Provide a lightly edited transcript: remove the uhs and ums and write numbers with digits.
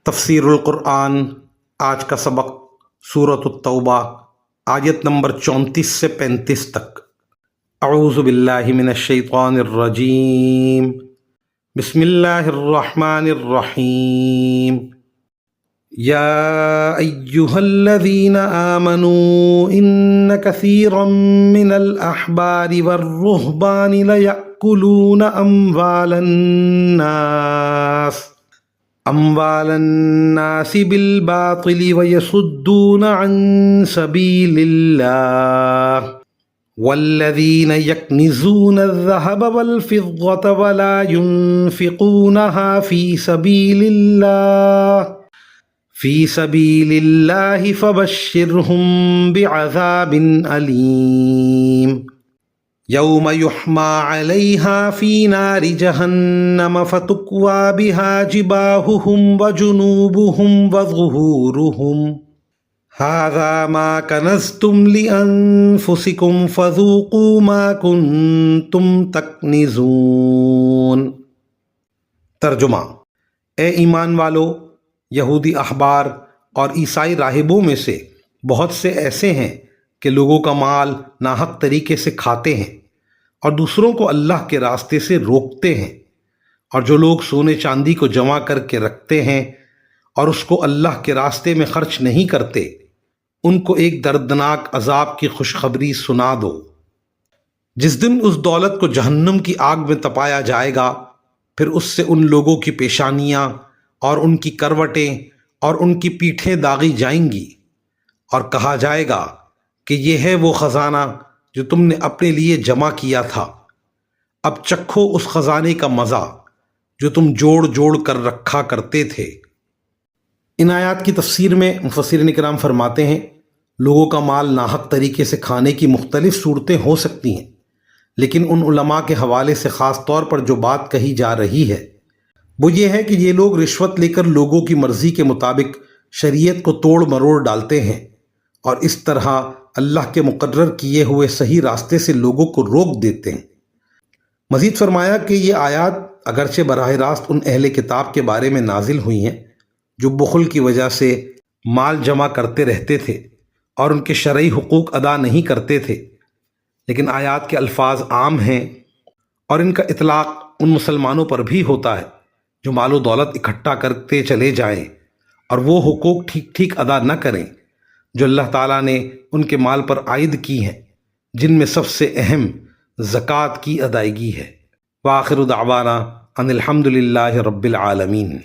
تفسیر القرآن آج کا سبق سورۃ التوبہ آیت نمبر 34 سے 35 تک۔ اعوذ باللہ من الشیطان الرجیم، بسم اللہ الرحمن الرحیم۔ یا ایہا الذین آمنوا ان کثیرا من الاحبار والرہبان لیأکلون اموال الناس بالباطل ويصدون عن سبيل الله والذين يكنزون الذهب والفضة ولا ينفقونها في سبيل الله فبشرهم بعذاب أليم یوم یحمى علیہا فی نار جہنم فتکوی بہا جباہہم وجنوبہم وظہورہم ھذا ما کنزتم لانفسکم فذوقوا ما کنتم تکنزون۔ ترجمہ: اے ایمان والو، یہودی احبار اور عیسائی راہبوں میں سے بہت سے ایسے ہیں کہ لوگوں کا مال ناحق طریقے سے کھاتے ہیں اور دوسروں کو اللہ کے راستے سے روکتے ہیں، اور جو لوگ سونے چاندی کو جمع کر کے رکھتے ہیں اور اس کو اللہ کے راستے میں خرچ نہیں کرتے، ان کو ایک دردناک عذاب کی خوشخبری سنا دو۔ جس دن اس دولت کو جہنم کی آگ میں تپایا جائے گا، پھر اس سے ان لوگوں کی پیشانیاں اور ان کی کروٹیں اور ان کی پیٹھیں داغی جائیں گی، اور کہا جائے گا کہ یہ ہے وہ خزانہ جو تم نے اپنے لیے جمع کیا تھا، اب چکھو اس خزانے کا مزہ جو تم جوڑ جوڑ کر رکھا کرتے تھے۔ ان آیات کی تفسیر میں مفسرین کرام فرماتے ہیں، لوگوں کا مال ناحق طریقے سے کھانے کی مختلف صورتیں ہو سکتی ہیں، لیکن ان علماء کے حوالے سے خاص طور پر جو بات کہی جا رہی ہے وہ یہ ہے کہ یہ لوگ رشوت لے کر لوگوں کی مرضی کے مطابق شریعت کو توڑ مروڑ ڈالتے ہیں اور اس طرح اللہ کے مقرر کیے ہوئے صحیح راستے سے لوگوں کو روک دیتے ہیں۔ مزید فرمایا کہ یہ آیات اگرچہ براہ راست ان اہل کتاب کے بارے میں نازل ہوئی ہیں جو بخل کی وجہ سے مال جمع کرتے رہتے تھے اور ان کے شرعی حقوق ادا نہیں کرتے تھے، لیکن آیات کے الفاظ عام ہیں اور ان کا اطلاق ان مسلمانوں پر بھی ہوتا ہے جو مال و دولت اکٹھا کرتے چلے جائیں اور وہ حقوق ٹھیک ٹھیک ادا نہ کریں جو اللہ تعالیٰ نے ان کے مال پر عائد کی ہیں، جن میں سب سے اہم زکوٰۃ کی ادائیگی ہے۔ وآخر دعوانا ان الحمد للہ رب العالمین۔